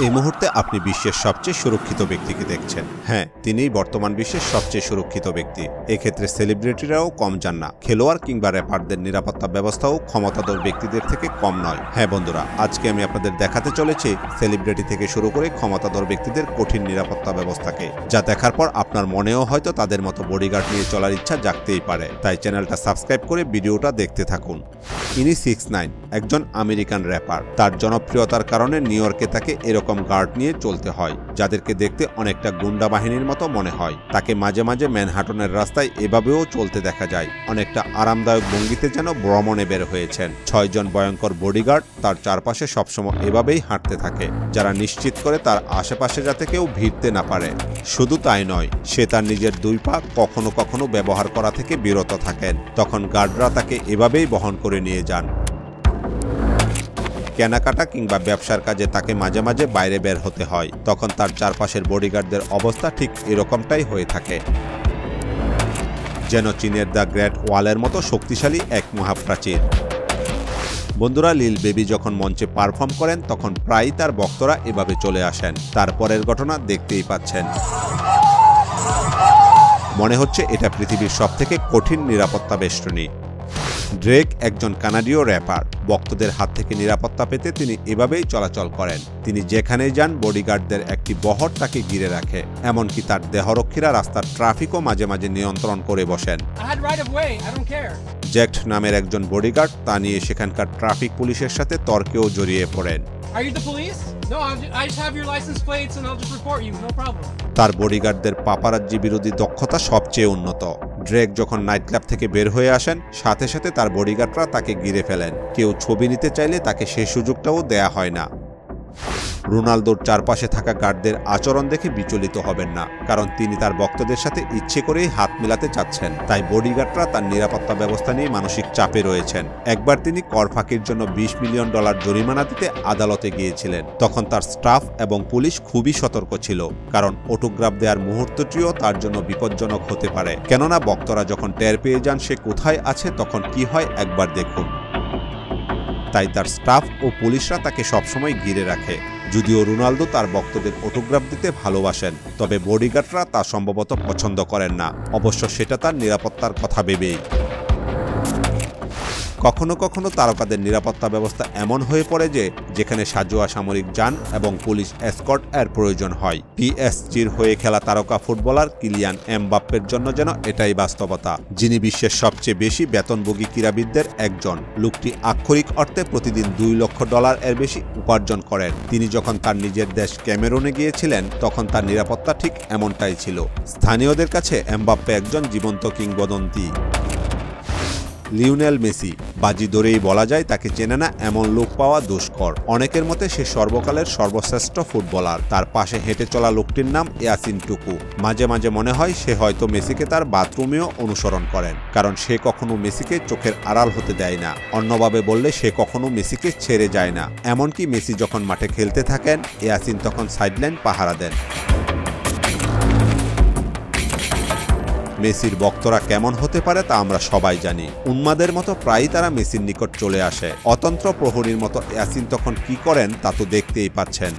এই মুহূর্তে আপনি বিশ্বের সবচেয়ে সুরক্ষিত ব্যক্তিকে দেখছেন। হ্যাঁ, তিনিই বর্তমান বিশ্বের সবচেয়ে সুরক্ষিত ব্যক্তি। এক্ষেত্রে সেলিব্রিটিরাও কম যান না। খেলোয়াড় কিংবা র্যাপারদের নিরাপত্তা ব্যবস্থাও ক্ষমতাধর ব্যক্তিদের থেকে কম নয়। হ্যাঁ বন্ধুরা, আজকে আমি আপনাদের দেখাতে চলেছি সেলিব্রিটি থেকে শুরু করে ক্ষমতাধর ব্যক্তিদের কঠিন নিরাপত্তা ব্যবস্থাকে, যা দেখার পর আপনার মনেও হয়তো তাদের মতো বডিগার্ড নিয়ে চলার ইচ্ছা জাগতেই পারে। তাই চ্যানেলটা সাবস্ক্রাইব করে ভিডিওটা দেখতে থাকুন। ইনি 6ix9ine, একজন আমেরিকান র্যাপার। তার জনপ্রিয়তার কারণে নিউ ইয়র্কে তাকে এরকম গার্ড নিয়ে চলতে হয়, যাদেরকে দেখতে অনেকটা গুন্ডা বাহিনীর মতো মনে হয়। তাকে মাঝে মাঝে ম্যানহাটনের রাস্তায় এভাবেও চলতে দেখা যায়, অনেকটা আরামদায়ক ভঙ্গিতে যেন ভ্রমণে বের হয়েছেন। 6 জন ভয়ঙ্কর বডিগার্ড তার চারপাশে সবসময় এভাবেই হাঁটতে থাকে, যারা নিশ্চিত করে তার আশেপাশে যাতে কেউ ভিড়তে না পারে। শুধু তাই নয়, সে তার নিজের 2 পা কখনো কখনো ব্যবহার করা থেকে বিরত থাকেন। তখন গার্ডরা তাকে এভাবেই বহন করে নিয়ে যান। কেনাকাটা কিংবা ব্যবসার কাজে তাকে মাঝে মাঝে বাইরে বের হতে হয়, তখন তার চারপাশের বডিগার্ডদের অবস্থা ঠিক এরকমটাই হয়ে থাকে, যেন চীনের দ্য গ্রেট ওয়ালের মতো শক্তিশালী এক মহাপ্রাচীর। বন্ধুরা, লিল বেবি যখন মঞ্চে পারফর্ম করেন তখন প্রায়ই তার ভক্তরা এভাবে চলে আসেন। তারপরের ঘটনা দেখতেই পাচ্ছেন। মনে হচ্ছে এটা পৃথিবীর সবথেকে কঠিন নিরাপত্তা বেষ্টনী। ড্রেক একজন কানাডীয় র্যাপার। ভক্তদের হাত থেকে নিরাপত্তা পেতে তিনি এভাবেই চলাচল করেন। তিনি যেখানেই যান বডিগার্ডদের একটি বহর তাকে ঘিরে রাখে, এমনকি তার দেহরক্ষীরা রাস্তার ট্রাফিকও মাঝে মাঝে নিয়ন্ত্রণ করে বসেন। জ্যাক্ট নামের একজন বডিগার্ড তা নিয়ে সেখানকার ট্রাফিক পুলিশের সাথে তর্কেও জড়িয়ে পড়েন। তার বডিগার্ডদের পাপারাজ্জি বিরোধী দক্ষতা সবচেয়ে উন্নত। ড্রেক যখন নাইট ক্লাব থেকে বের হয়ে আসেন, সাথে সাথে তার বডিগার্ডরা তাকে ঘিরে ফেলেন। কেউ ছবি নিতে চাইলে তাকে সেই সুযোগটাও দেয়া হয় না। রোনালদোর চারপাশে থাকা গার্ডদের আচরণ দেখে বিচলিত হবেন না, কারণ তিনি তার ভক্তদের সাথে ইচ্ছে করেই হাত মেলাতে চাচ্ছেন। তাই বডিগার্ডরা তার নিরাপত্তা ব্যবস্থা নিয়ে মানসিক চাপে রয়েছেন। একবার তিনি কর ফাঁকির জন্য $20 মিলিয়ন জরিমানা দিতে আদালতে গিয়েছিলেন। তখন তার স্টাফ এবং পুলিশ খুবই সতর্ক ছিল, কারণ অটোগ্রাফ দেওয়ার মুহূর্তটিও তার জন্য বিপজ্জনক হতে পারে। কেননা ভক্তরা যখন টের পেয়ে যান সে কোথায় আছে, তখন কি হয় একবার দেখুন। তাই তার স্টাফ ও পুলিশরা তাকে সবসময় ঘিরে রাখে। যদিও রোনালদো তার ভক্তদের অটোগ্রাফ দিতে ভালোবাসেন, তবে বডিগার্ডরা তা সম্ভবত পছন্দ করেন না। অবশ্য সেটা তার নিরাপত্তার কথা ভেবেই। কখনো কখনো তারকাদের নিরাপত্তা ব্যবস্থা এমন হয়ে পড়ে যে যেখানে সাজোয়া সামরিক যান এবং পুলিশ এসকর্ট এর প্রয়োজন হয়। পিএসজির হয়ে খেলা তারকা ফুটবলার কিলিয়ান এমবাপ্পের জন্য যেন এটাই বাস্তবতা, যিনি বিশ্বের সবচেয়ে বেশি বেতনভোগী ক্রীড়াবিদদের একজন। লোকটি আক্ষরিক অর্থে প্রতিদিন $2 লক্ষ এর বেশি উপার্জন করেন। তিনি যখন তার নিজের দেশ ক্যামেরুনে গিয়েছিলেন তখন তার নিরাপত্তা ঠিক এমনটাই ছিল। স্থানীয়দের কাছে এমবাপ্পে একজন জীবন্ত কিংবদন্তি। লিওনেল মেসি, বাজি ধরেই বলা যায় তাকে চেনে না এমন লোক পাওয়া দুষ্কর। অনেকের মতে সে সর্বকালের সর্বশ্রেষ্ঠ ফুটবলার। তার পাশে হেঁটে চলা লোকটির নাম ইয়াসিন টুকু। মাঝে মাঝে মনে হয় সে হয়তো মেসিকে তার বাথরুমেও অনুসরণ করেন, কারণ সে কখনো মেসিকে চোখের আড়াল হতে দেয় না। অন্যভাবে বললে সে কখনো মেসিকে ছেড়ে যায় না। এমনকি মেসি যখন মাঠে খেলতে থাকেন, ইয়াসিন তখন সাইডলাইন পাহারা দেন। মেসির ভক্তরা কেমন হতে পারে তা আমরা সবাই জানি। উন্মাদের মতো প্রায়ই তারা মেসির নিকট চলে আসে। অতন্ত্র প্রহরীর মতো ইয়াসিন তখন কি করেন তা তো দেখতেই পাচ্ছেন।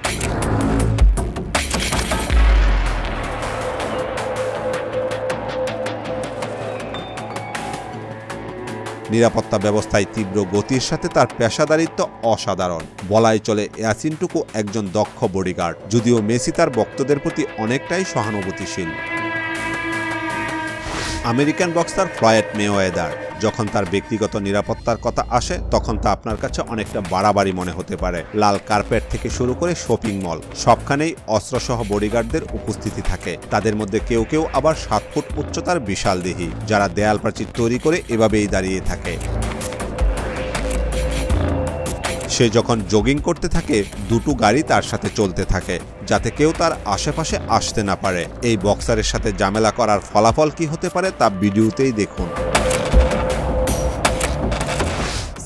নিরাপত্তা ব্যবস্থায় তীব্র গতির সাথে তার পেশাদারিত্ব অসাধারণ। বলাই চলে ইয়াসিন টুকু একজন দক্ষ বডিগার্ড, যদিও মেসি তার ভক্তদের প্রতি অনেকটাই সহানুভূতিশীল। আমেরিকান বক্সার ফ্লয়েড মেওয়েদার, যখন তার ব্যক্তিগত নিরাপত্তার কথা আসে তখন তা আপনার কাছে অনেকটা বাড়াবাড়ি মনে হতে পারে। লাল কার্পেট থেকে শুরু করে শপিং মল, সবখানেই অস্ত্রসহ বডিগার্ডদের উপস্থিতি থাকে। তাদের মধ্যে কেউ কেউ আবার 7 ফুট উচ্চতার বিশাল দেহী, যারা দেয়াল প্রাচীর তৈরি করে এভাবেই দাঁড়িয়ে থাকে। সে যখন জগিং করতে থাকে 2টো গাড়ি তার সাথে চলতে থাকে, যাতে কেউ তার আশেপাশে আসতে না পারে। এই বক্সারের সাথে ঝামেলা করার ফলাফল কি হতে পারে তা ভিডিওতেই দেখুন।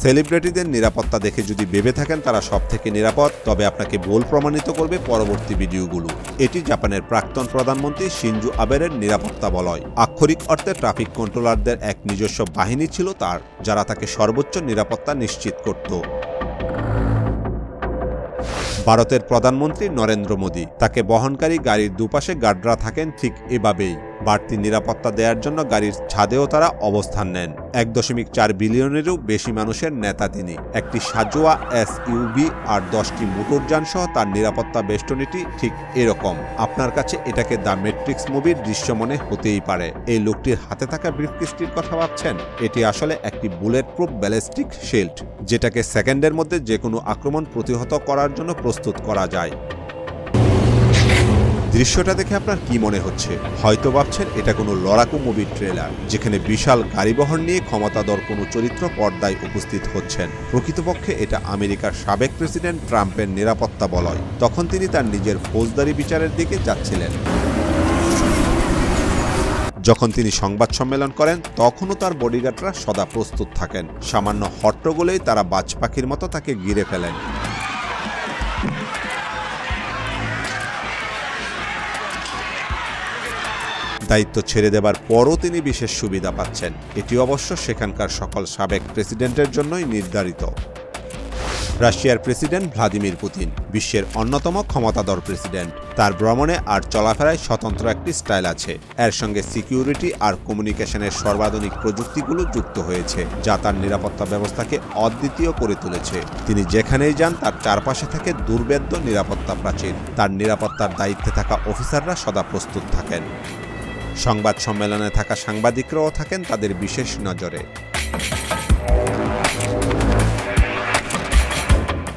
সেলিব্রিটিদের নিরাপত্তা দেখে যদি ভেবে থাকেন তারা সবথেকে নিরাপদ, তবে আপনাকে ভুল প্রমাণিত করবে পরবর্তী ভিডিওগুলো। এটি জাপানের প্রাক্তন প্রধানমন্ত্রী শিনজো আবের নিরাপত্তা বলয়। আক্ষরিক অর্থে ট্রাফিক কন্ট্রোলারদের এক নিজস্ব বাহিনী ছিল তার, যারা তাকে সর্বোচ্চ নিরাপত্তা নিশ্চিত করত। ভারতের প্রধানমন্ত্রী নরেন্দ্র মোদী, তাকে বহনকারী গাড়ির দুপাশে গার্ডরা থাকেন ঠিক এভাবেই। বাড়তি নিরাপত্তা দেওয়ার জন্য গাড়ির ছাদেও তারা অবস্থান নেন। 1.4 বিলিয়নেরও বেশি মানুষের নেতা তিনি। একটি সাজোয়া SUV আর 10টি মোটরযান সহ তার নিরাপত্তা বেষ্টনীটি ঠিক এরকম। আপনার কাছে এটাকে দ্য ম্যাট্রিক্স মুভির দৃশ্য মনে হতেই পারে। এই লোকটির হাতে থাকা ব্রিফকেসটির কথা ভাবছেন? এটি আসলে একটি বুলেট প্রুফ ব্যালিস্টিক শিল্ড, যেটাকে সেকেন্ডের মধ্যে যে কোনো আক্রমণ প্রতিহত করার জন্য প্রস্তুত করা যায়। দৃশ্যটা দেখে আপনার কি মনে হচ্ছে? হয়তো ভাবছেন এটা কোনো লড়াকু মুভির ট্রেলার, যেখানে বিশাল গাড়িবহর নিয়ে ক্ষমতাধর কোনো চরিত্র পর্দায় উপস্থিত হচ্ছেন। প্রকৃতপক্ষে এটা আমেরিকার সাবেক প্রেসিডেন্ট ট্রাম্পের নিরাপত্তা বলয়। তখন তিনি তার নিজের ফৌজদারি বিচারের দিকে যাচ্ছিলেন। যখন তিনি সংবাদ সম্মেলন করেন, তখনও তার বডিগার্ডরা সদা প্রস্তুত থাকেন। সামান্য হট্টগোলেই তারা বাজ পাখির মতো তাকে ঘিরে ফেলেন। দায়িত্ব ছেড়ে দেবার পরও তিনি বিশেষ সুবিধা পাচ্ছেন। এটি অবশ্য সেখানকার সকল সাবেক প্রেসিডেন্টের জন্যই নির্ধারিত। রাশিয়ার প্রেসিডেন্ট ভ্লাদিমির পুতিন বিশ্বের অন্যতম ক্ষমতাধর প্রেসিডেন্ট। তার ভ্রমণে আর চলাফেরায় স্বতন্ত্র একটি স্টাইল আছে। এর সঙ্গে সিকিউরিটি আর কমিউনিকেশনের সর্বাধুনিক প্রযুক্তিগুলো যুক্ত হয়েছে, যা তার নিরাপত্তা ব্যবস্থাকে অদ্বিতীয় করে তুলেছে। তিনি যেখানেই যান তার চারপাশে থাকে দুর্ভেদ্য নিরাপত্তা প্রাচীর। তার নিরাপত্তার দায়িত্বে থাকা অফিসাররা সদা প্রস্তুত থাকেন। সংবাদ সম্মেলনে থাকা সাংবাদিকরাও থাকেন তাদের বিশেষ নজরে।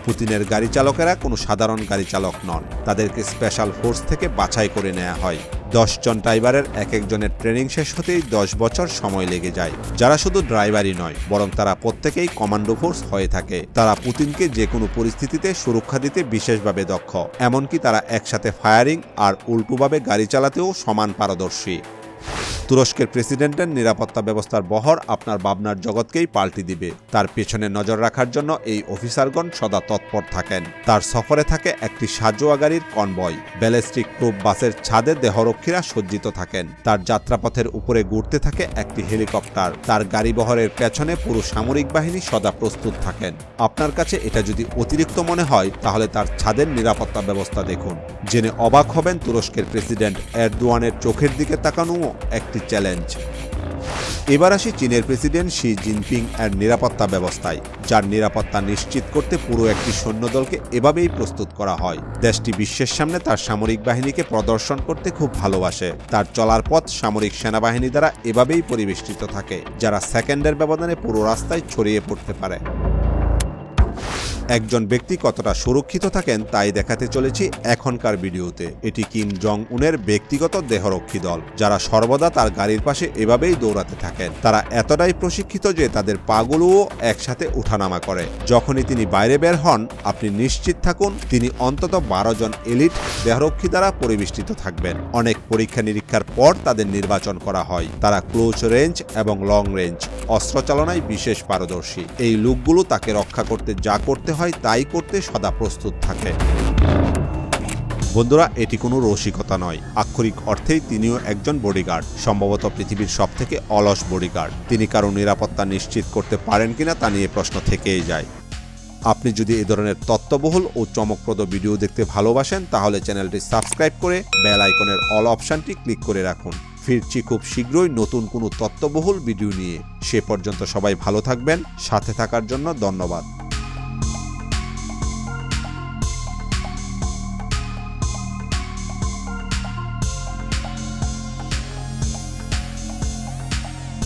পুতিনের গাড়ি চালকেরা কোনো সাধারণ গাড়ি চালক নন। তাদেরকে স্পেশাল ফোর্স থেকে বাছাই করে নেওয়া হয়। 10 জন ড্রাইভারের এক একজনের ট্রেনিং শেষ হতেই 10 বছর সময় লেগে যায়। যারা শুধু ড্রাইভারই নয়, বরং তারা প্রত্যেকেই কমান্ডো ফোর্স হয়ে থাকে। তারা পুতিনকে যে কোনো পরিস্থিতিতে সুরক্ষা দিতে বিশেষভাবে দক্ষ। এমনকি তারা একসাথে ফায়ারিং আর উল্টোভাবে গাড়ি চালাতেও সমান পারদর্শী। তুরস্কের প্রেসিডেন্টের নিরাপত্তা ব্যবস্থার বহর আপনার ভাবনার জগৎকেই পাল্টে দিবে। তার পেছনে নজর রাখার জন্য এই অফিসারগণ সদা তৎপর থাকেন। তার সফরে থাকে একটি সাজোয়া গাড়ির কনভয়। ব্যালিস্টিক প্রুফ বাসের ছাদে দেহরক্ষীরা সজ্জিত থাকেন। তার যাত্রাপথের উপরে ঘুরতে থাকে একটি হেলিকপ্টার। তার গাড়িবহরের পেছনে পুরো সামরিক বাহিনী সদা প্রস্তুত থাকেন। আপনার কাছে এটা যদি অতিরিক্ত মনে হয়, তাহলে তার ছাদের নিরাপত্তা ব্যবস্থা দেখুন। জেনে অবাক হবেন তুরস্কের প্রেসিডেন্ট এরদোয়ানের চোখের দিকে তাকানোও একটি চ্যালেঞ্জ। এবার আসি চীনের প্রেসিডেন্ট শি জিনপিং এর নিরাপত্তা ব্যবস্থায়, যার নিরাপত্তা নিশ্চিত করতে পুরো একটি সৈন্যদলকে এভাবেই প্রস্তুত করা হয়। দেশটি বিশ্বের সামনে তার সামরিক বাহিনীকে প্রদর্শন করতে খুব ভালোবাসে। তার চলার পথ সামরিক সেনাবাহিনী দ্বারা এভাবেই পরিবেষ্টিত থাকে, যারা সেকেন্ডের ব্যবধানে পুরো রাস্তায় ছড়িয়ে পড়তে পারে। একজন ব্যক্তি কতটা সুরক্ষিত থাকেন তাই দেখাতে চলেছি এখনকার ভিডিওতে। এটি কিম জং উনের ব্যক্তিগত দেহরক্ষী দল, যারা সর্বদা তার গাড়ির পাশে এভাবেই দৌড়াতে থাকেন। তারা এতটাই প্রশিক্ষিত যে তাদের পাগুলোও একসাথে উঠানামা করে। যখনই তিনি বাইরে বের হন, আপনি নিশ্চিত থাকুন তিনি অন্তত 12 জন এলিট দেহরক্ষী দ্বারা পরিবেষ্টিত থাকবেন। অনেক পরীক্ষা নিরীক্ষার পর তাদের নির্বাচন করা হয়। তারা ক্লোজ রেঞ্জ এবং লং রেঞ্জ অস্ত্র চালনায় বিশেষ পারদর্শী। এই লোকগুলো তাকে রক্ষা করতে যা করতে হয় তাই করতে সদা প্রস্তুত থাকে। বন্ধুরা, এটি কোনো রসিকতা নয়। আক্ষরিক অর্থেই তিনিও একজন বডিগার্ড, সম্ভবত পৃথিবীর সবথেকে অলস বডিগার্ড। তিনি কারো নিরাপত্তা নিশ্চিত করতে পারেন কিনা তা নিয়ে প্রশ্ন থেকেই যায়। আপনি যদি এই ধরনের তথ্যবহুল ও চমকপ্রদ ভিডিও দেখতে ভালোবাসেন, তাহলে চ্যানেলটি সাবস্ক্রাইব করে বেল আইকনের অল অপশনটি ক্লিক করে রাখুন। ফিরছি খুব শীঘ্রই নতুন কোনো তথ্যবহুল ভিডিও নিয়ে। সে পর্যন্ত সবাই ভালো থাকবেন। সাথে থাকার জন্য ধন্যবাদ।